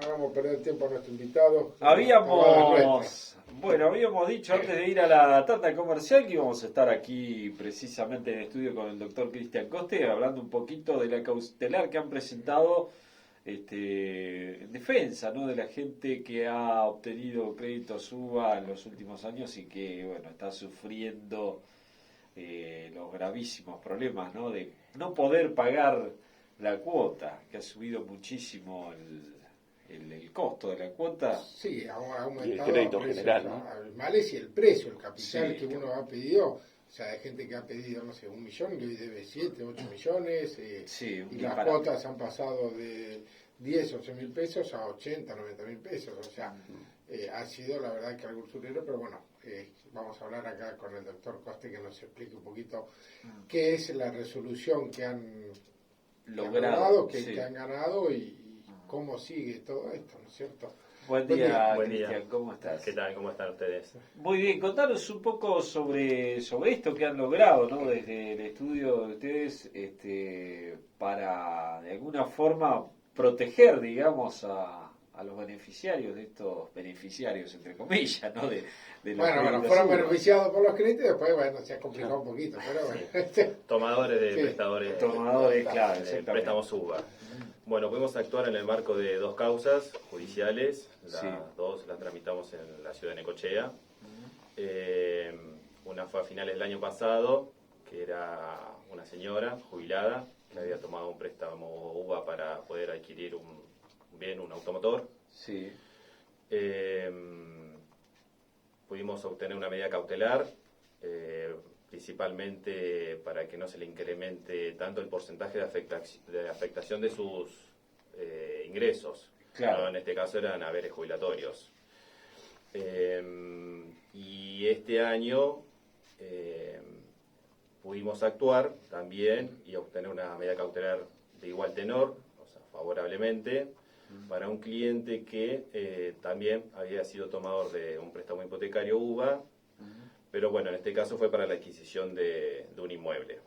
hagamos perder tiempo a nuestro invitado. Habíamos dicho antes de ir a la tanda comercial que íbamos a estar aquí precisamente en estudio con el doctor Cristian Coste, hablando un poquito de la cautelar que han presentado en defensa, ¿no?, de la gente que ha obtenido créditos UBA en los últimos años y que, bueno, está sufriendo los gravísimos problemas, ¿no?, de no poder pagar la cuota, que ha subido muchísimo el costo de la cuota. Sí, ha aumentado y el crédito general, ¿no? abismales, y el precio, el capital Sí, que uno ha pedido. O sea, hay gente que ha pedido, no sé, 1 millón y hoy debe 7, 8 millones. Sí, y las cuotas han pasado de 10, 11 mil pesos a 80, 90 mil pesos. O sea, ha sido la verdad que algo usurero, pero bueno, vamos a hablar acá con el doctor Coste que nos explique un poquito qué es la resolución que han logrado, que han ganado y cómo sigue todo esto, ¿no es cierto? Buen día, Buen Cristian, día. ¿cómo estás? ¿Qué tal? ¿Cómo están ustedes? Muy bien, contanos un poco sobre esto que han logrado, ¿no?, desde el estudio de ustedes, para de alguna forma proteger, digamos, a los beneficiarios de estos beneficiarios, entre comillas, ¿no? De los Bueno, fueron beneficiados por los créditos y después, bueno, se ha complicado un poquito, pero bueno. Tomadores de prestadores. Tomadores, claro, de exactamente. préstamos UBA. Bueno, pudimos actuar en el marco de 2 causas judiciales. Las 2 las tramitamos en la ciudad de Necochea. Una fue a finales del año pasado, que era una señora jubilada que había tomado un préstamo UBA para poder adquirir un automotor. Sí. Pudimos obtener una medida cautelar, principalmente para que no se le incremente tanto el porcentaje de afectación de sus ingresos. Claro. ¿No? En este caso eran haberes jubilatorios. Y este año pudimos actuar también y obtener una medida cautelar de igual tenor, o sea, favorablemente, para un cliente que también había sido tomador de un préstamo hipotecario UBA, pero bueno, en este caso fue para la adquisición de un inmueble.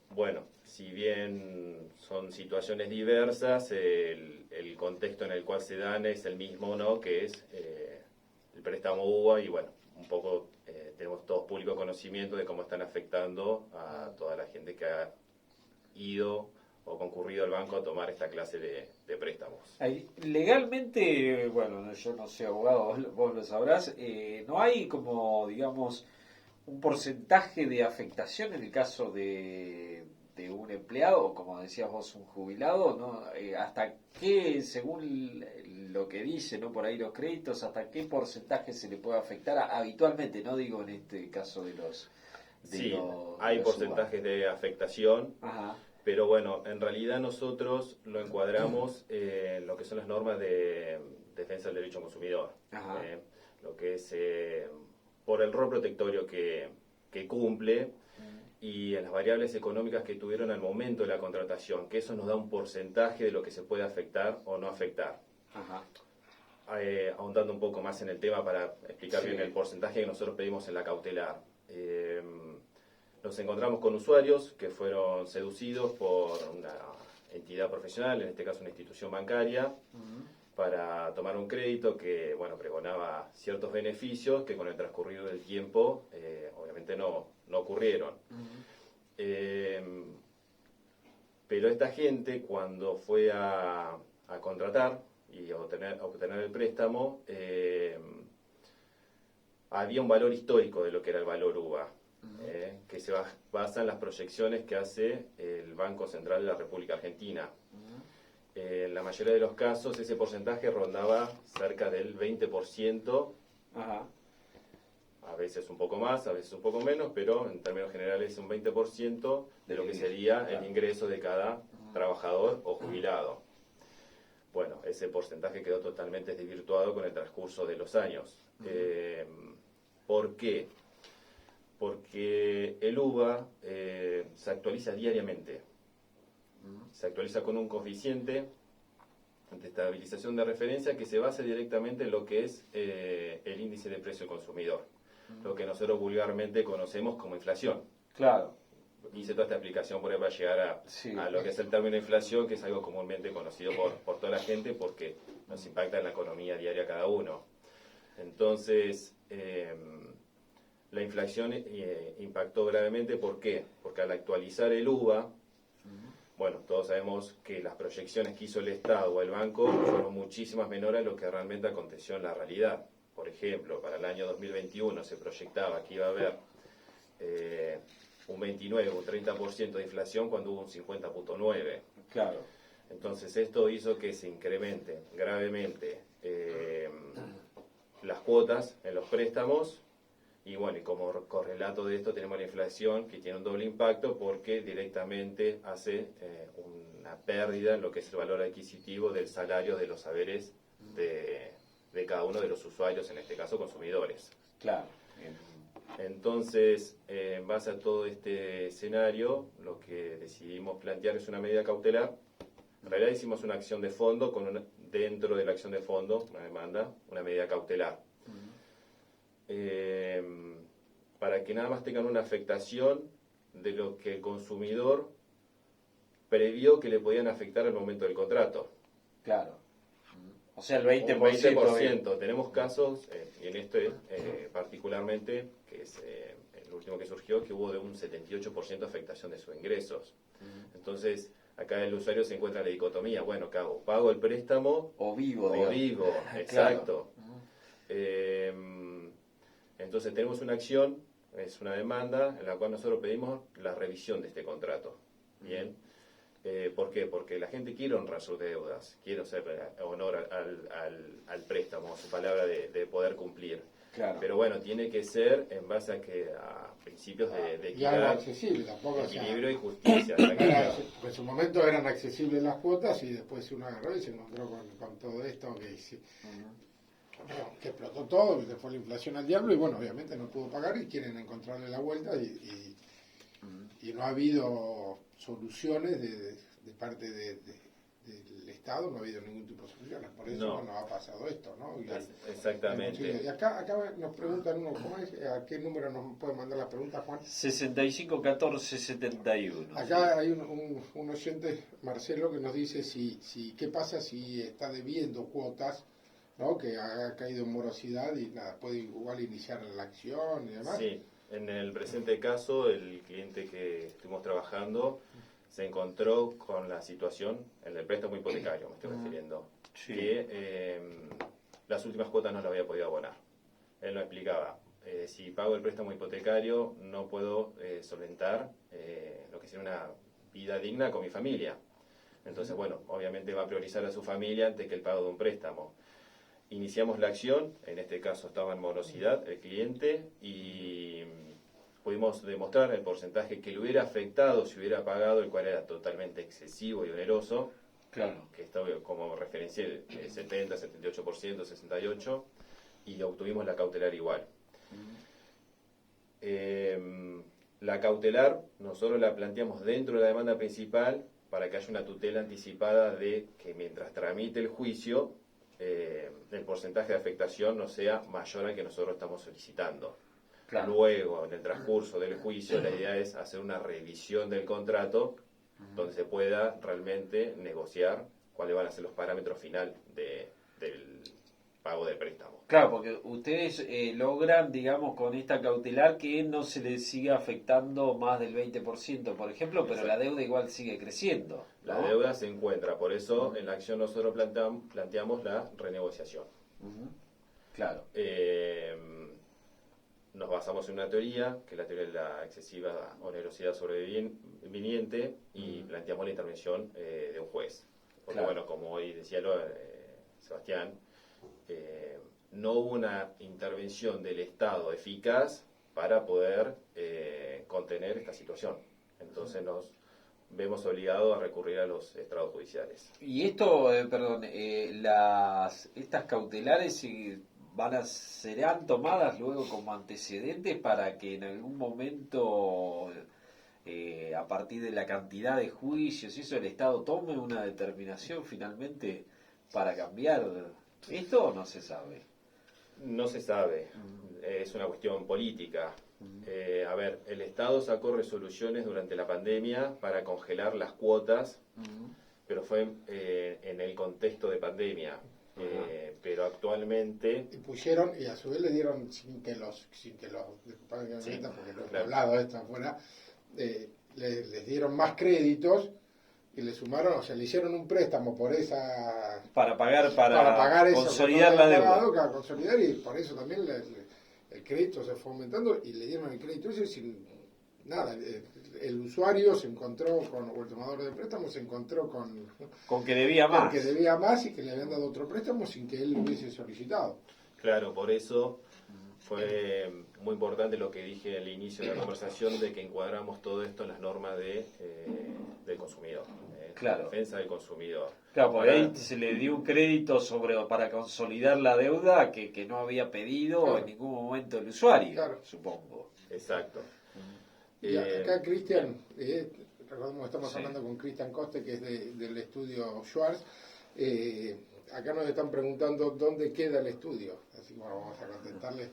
Bueno, si bien son situaciones diversas, el contexto en el cual se dan es el mismo, ¿no?, que es el préstamo UBA, y bueno, un poco tenemos todos público conocimiento de cómo están afectando a toda la gente que ha ido o concurrido al banco a tomar esta clase de préstamos. Legalmente, bueno, yo no soy abogado, vos lo sabrás, no hay como, digamos, un porcentaje de afectación en el caso de un empleado, o como decías vos, un jubilado, ¿no? Hasta qué, según lo que dice, ¿no?, por ahí los créditos, hasta qué porcentaje se le puede afectar habitualmente, no digo en este caso de los... Sí, hay porcentajes de afectación. Ajá. Pero bueno, en realidad nosotros lo encuadramos en lo que son las normas de defensa del derecho al consumidor. Lo que es por el rol protectorio que cumple y en las variables económicas que tuvieron al momento de la contratación, que eso nos da un porcentaje de lo que se puede afectar o no afectar. Ajá. Ahondando un poco más en el tema para explicar bien el porcentaje que nosotros pedimos en la cautelar. Nos encontramos con usuarios que fueron seducidos por una entidad profesional, en este caso una institución bancaria, para tomar un crédito que, bueno, pregonaba ciertos beneficios que con el transcurrido del tiempo obviamente no ocurrieron. Pero esta gente, cuando fue a contratar y a obtener el préstamo, había un valor histórico de lo que era el valor UBA. Que se basa en las proyecciones que hace el Banco Central de la República Argentina. En la mayoría de los casos ese porcentaje rondaba cerca del 20%, Ajá. a veces un poco más, a veces un poco menos, pero en términos generales un 20% de lo que sería el ingreso de cada trabajador o jubilado. Bueno, ese porcentaje quedó totalmente desvirtuado con el transcurso de los años. ¿Por qué? Porque el UBA se actualiza diariamente. Se actualiza con un coeficiente de estabilización de referencia que se basa directamente en lo que es el índice de precio del consumidor, lo que nosotros vulgarmente conocemos como inflación. Claro. hice toda esta explicación por ahí para llegar a lo que es el término inflación, que es algo comúnmente conocido por toda la gente porque nos impacta en la economía diaria cada uno. Entonces, la inflación impactó gravemente. ¿Por qué? Porque al actualizar el UVA, bueno, todos sabemos que las proyecciones que hizo el Estado o el banco fueron muchísimas menores a lo que realmente aconteció en la realidad. Por ejemplo, para el año 2021 se proyectaba que iba a haber un 29 o un 30% de inflación cuando hubo un 50.9%. Claro. Entonces esto hizo que se incremente gravemente las cuotas en los préstamos. Y bueno, y como correlato de esto tenemos la inflación, que tiene un doble impacto porque directamente hace una pérdida en lo que es el valor adquisitivo del salario de los saberes de cada uno de los usuarios, en este caso consumidores. Claro. Entonces, en base a todo este escenario, lo que decidimos plantear es una medida cautelar. En realidad hicimos una acción de fondo, dentro de la acción de fondo, una demanda, una medida cautelar. Para que nada más tengan una afectación de lo que el consumidor previó que le podían afectar al momento del contrato. Claro. O sea, el 20%. Un 20%. Tenemos casos, y en este particularmente, que es el último que surgió, que hubo de un 78% de afectación de sus ingresos. Entonces, acá el usuario se encuentra en la dicotomía. Bueno, ¿qué hago? ¿Pago el préstamo? O vivo. O vivo, exacto. Entonces tenemos una acción, es una demanda, en la cual nosotros pedimos la revisión de este contrato. ¿Bien? ¿Por qué? Porque la gente quiere honrar sus deudas, quiere hacer honor al préstamo, a su palabra de poder cumplir. Claro. Pero bueno, tiene que ser en base a principios de y algo equidad, accesible, tampoco, equilibrio y justicia. En su momento eran accesibles las cuotas y después uno agarró y se encontró con todo esto que explotó todo, que se fue la inflación al diablo y bueno, obviamente no pudo pagar y quieren encontrarle la vuelta y no ha habido soluciones de parte del Estado, no ha habido ningún tipo de soluciones, por eso no ha pasado esto, ¿no? Exactamente. Y acá nos preguntan uno, ¿cómo es? ¿A qué número nos puede mandar las preguntas, Juan? 651471. Acá hay un oyente, Marcelo, que nos dice qué pasa si está debiendo cuotas, ¿no? Que ha caído en morosidad y nada, puede igual iniciar la acción y demás. Sí, en el presente caso, el cliente que estuvimos trabajando se encontró con la situación, en el préstamo hipotecario me estoy refiriendo, que las últimas cuotas no las había podido abonar. Él nos explicaba, si pago el préstamo hipotecario no puedo solventar lo que sería una vida digna con mi familia. Entonces, bueno, obviamente va a priorizar a su familia antes que el pago de un préstamo. Iniciamos la acción, en este caso estaba en morosidad el cliente y pudimos demostrar el porcentaje que le hubiera afectado si hubiera pagado, el cual era totalmente excesivo y oneroso. Claro. Que está como referencia el 70, 78%, 68%, y obtuvimos la cautelar igual. La cautelar nosotros la planteamos dentro de la demanda principal para que haya una tutela anticipada de que mientras tramite el juicio el porcentaje de afectación no sea mayor al que nosotros estamos solicitando. Claro. Luego, en el transcurso del juicio, la idea es hacer una revisión del contrato donde se pueda realmente negociar cuáles van a ser los parámetros final del pago del préstamo. Claro, porque ustedes logran, digamos, con esta cautelar que no se les siga afectando más del 20%, por ejemplo, pero la deuda igual sigue creciendo, ¿no? La deuda se encuentra, por eso en la acción nosotros planteamos la renegociación. Claro. Nos basamos en una teoría, que es la teoría de la excesiva onerosidad sobreviniente, y planteamos la intervención de un juez. Porque bueno, como hoy decía Sebastián, no hubo una intervención del Estado eficaz para poder contener esta situación. Entonces nos vemos obligados a recurrir a los estrados judiciales. Y esto, estas cautelares serán tomadas luego como antecedentes para que en algún momento, a partir de la cantidad de juicios, eso el Estado tome una determinación finalmente para cambiar esto, o no se sabe. No se sabe, es una cuestión política. A ver, el Estado sacó resoluciones durante la pandemia para congelar las cuotas, pero fue en el contexto de pandemia. Pero actualmente... Y pusieron, y a su vez le dieron, disculpad que me meta, porque lo he hablado esto afuera, les dieron más créditos y le sumaron, o sea, le hicieron un préstamo por esa... Para pagar eso, consolidar la deuda. Para consolidar, y por eso también el crédito se fue aumentando y le dieron el crédito ese sin nada. El usuario se encontró o el tomador de préstamo se encontró con que debía más. Con que debía más y que le habían dado otro préstamo sin que él lo hubiese solicitado. Claro, por eso fue muy importante lo que dije al inicio de la conversación, de que encuadramos todo esto en las normas del consumidor, claro. La defensa del consumidor. Claro, porque ahí se le dio un crédito para consolidar la deuda que no había pedido en ningún momento el usuario, supongo. Exacto. Y acá Cristian, recordemos que estamos hablando con Cristian Coste, que es del estudio Schwartz. Acá nos están preguntando dónde queda el estudio, así que bueno, vamos a contestarles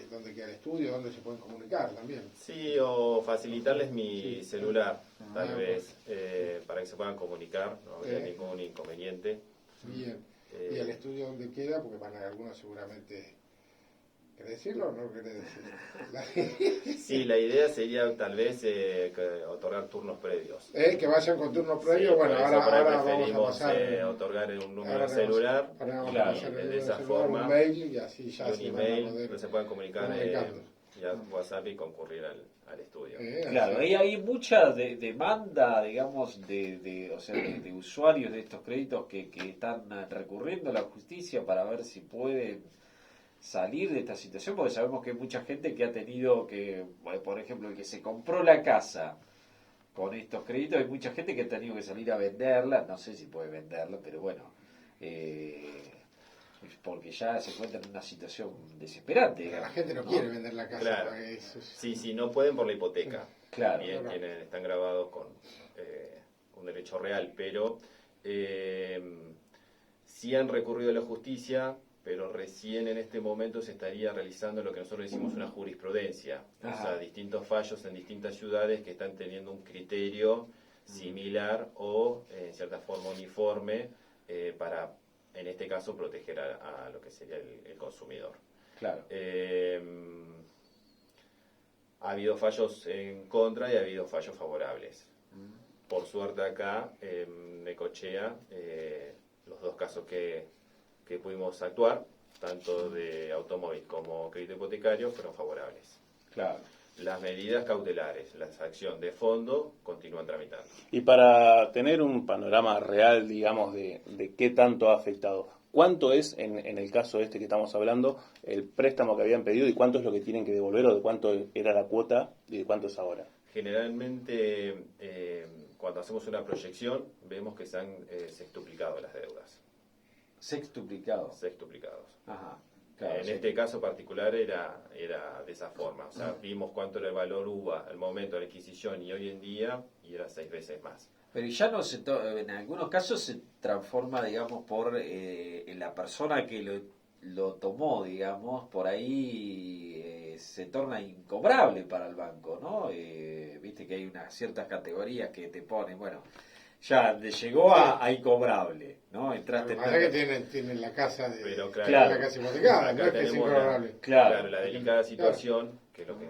dónde queda el estudio, dónde se pueden comunicar también. Sí, o facilitarles mi celular, tal vez, para que se puedan comunicar, no habría ningún inconveniente. Bien, ¿y el estudio dónde queda? Porque van a algunos seguramente... ¿Querés decirlo o no querés decirlo? Sí, la idea sería tal vez otorgar turnos previos. Que vayan con turnos previos, Sí, bueno, ahora preferimos vamos a pasar... otorgar un número de celular, de esa forma, un mail y así ya un email, donde se puedan comunicar ya WhatsApp y concurrir al estudio. Claro, ahí hay mucha demanda, digamos, o sea, de usuarios de estos créditos que están recurriendo a la justicia para ver si pueden salir de esta situación, porque sabemos que hay mucha gente que ha tenido que, por ejemplo, el que se compró la casa con estos créditos, hay mucha gente que ha tenido que salir a venderla, no sé si puede venderla, pero bueno, porque ya se encuentra en una situación desesperante. La gente no quiere vender la casa. Claro. Sí, no pueden por la hipoteca. Claro. Bien, quienes están grabados con un derecho real, pero sí han recurrido a la justicia, pero recién en este momento se estaría realizando lo que nosotros decimos una jurisprudencia. O sea, distintos fallos en distintas ciudades que están teniendo un criterio similar o, en cierta forma, uniforme para, en este caso, proteger a lo que sería el consumidor. Claro. Ha habido fallos en contra y ha habido fallos favorables. Por suerte acá, en Necochea, los dos casos que pudimos actuar, tanto de automóvil como crédito hipotecario, fueron favorables. Claro. Las medidas cautelares, la acción de fondo, continúan tramitando. Y para tener un panorama real, digamos, de qué tanto ha afectado, ¿cuánto es, en el caso este que estamos hablando, el préstamo que habían pedido y cuánto es lo que tienen que devolver o de cuánto era la cuota y de cuánto es ahora? Generalmente, cuando hacemos una proyección, vemos que se han sextuplicado las deudas. Sextuplicados. Ajá. Claro, en este caso particular era de esa forma. O sea, vimos cuánto era el valor UVA al momento de la adquisición y hoy en día, y era 6 veces más. Pero ya no en algunos casos se transforma, digamos, por la persona que lo tomó, digamos, por ahí se torna incobrable para el banco, ¿no? Viste que hay unas ciertas categorías que te ponen, bueno, ya llegó a incobrable, ¿no? Entraste en... Pasa que tienen la casa Pero la casa hipotecada, no es que es incobrable. Claro, la delicada situación, que es lo que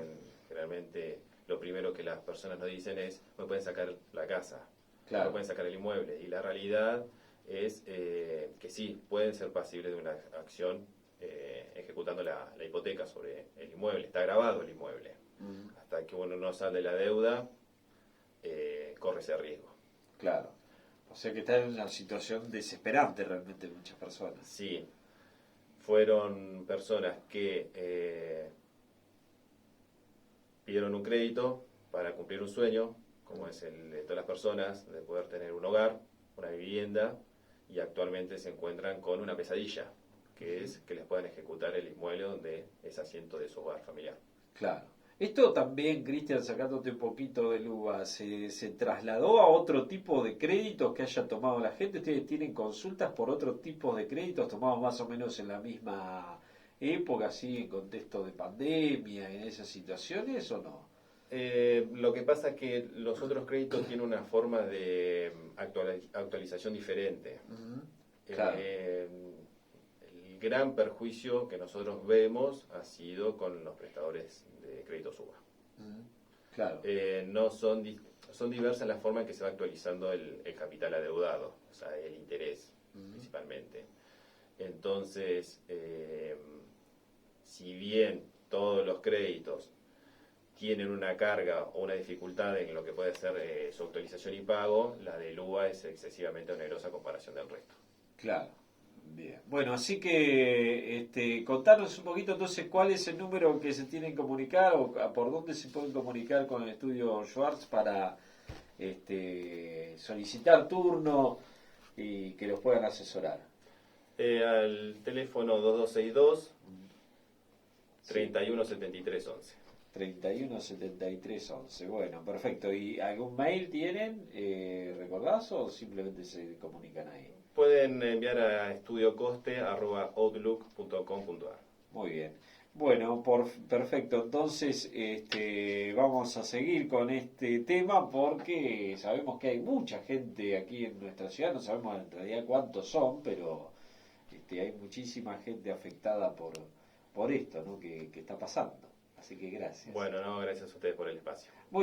generalmente lo primero que las personas nos dicen es, me pueden sacar la casa, me pueden sacar el inmueble, y la realidad es que sí, pueden ser pasibles de una acción ejecutando la hipoteca sobre el inmueble, está grabado el inmueble. Hasta que uno no sale de la deuda, corre ese riesgo. Claro. O sea que está en una situación desesperante realmente muchas personas. Sí. Fueron personas que pidieron un crédito para cumplir un sueño, como es el de todas las personas, de poder tener un hogar, una vivienda, y actualmente se encuentran con una pesadilla, que es que les puedan ejecutar el inmueble donde es asiento de su hogar familiar. Claro. Esto también, Cristian, sacándote un poquito de luva, ¿se trasladó a otro tipo de créditos que haya tomado la gente? ¿Ustedes tienen consultas por otro tipo de créditos tomados más o menos en la misma época, así en contexto de pandemia, en esas situaciones o no? Lo que pasa es que los otros créditos tienen una forma de actualización diferente. Claro. El gran perjuicio que nosotros vemos ha sido con los prestadores de créditos UBA. Claro. No son, son diversas las formas en que se va actualizando el capital adeudado, o sea, el interés principalmente. Entonces, si bien todos los créditos tienen una carga o una dificultad en lo que puede ser su actualización y pago, la del UBA es excesivamente onerosa a comparación del resto. Claro, bien. Bueno, así que contanos un poquito entonces cuál es el número que se tienen que comunicar o por dónde se pueden comunicar con el estudio Schwartz para solicitar turno y que los puedan asesorar. Al teléfono 2262 317311. 317311. Bueno, perfecto. ¿Y algún mail tienen, recordás, o simplemente se comunican ahí? Pueden enviar a estudiocoste@outlook.com.ar. Muy bien. Bueno, perfecto. Entonces, vamos a seguir con este tema porque sabemos que hay mucha gente aquí en nuestra ciudad. No sabemos en realidad cuántos son, pero hay muchísima gente afectada por esto, ¿no? que está pasando. Así que gracias. Bueno, no, gracias a ustedes por el espacio. Muy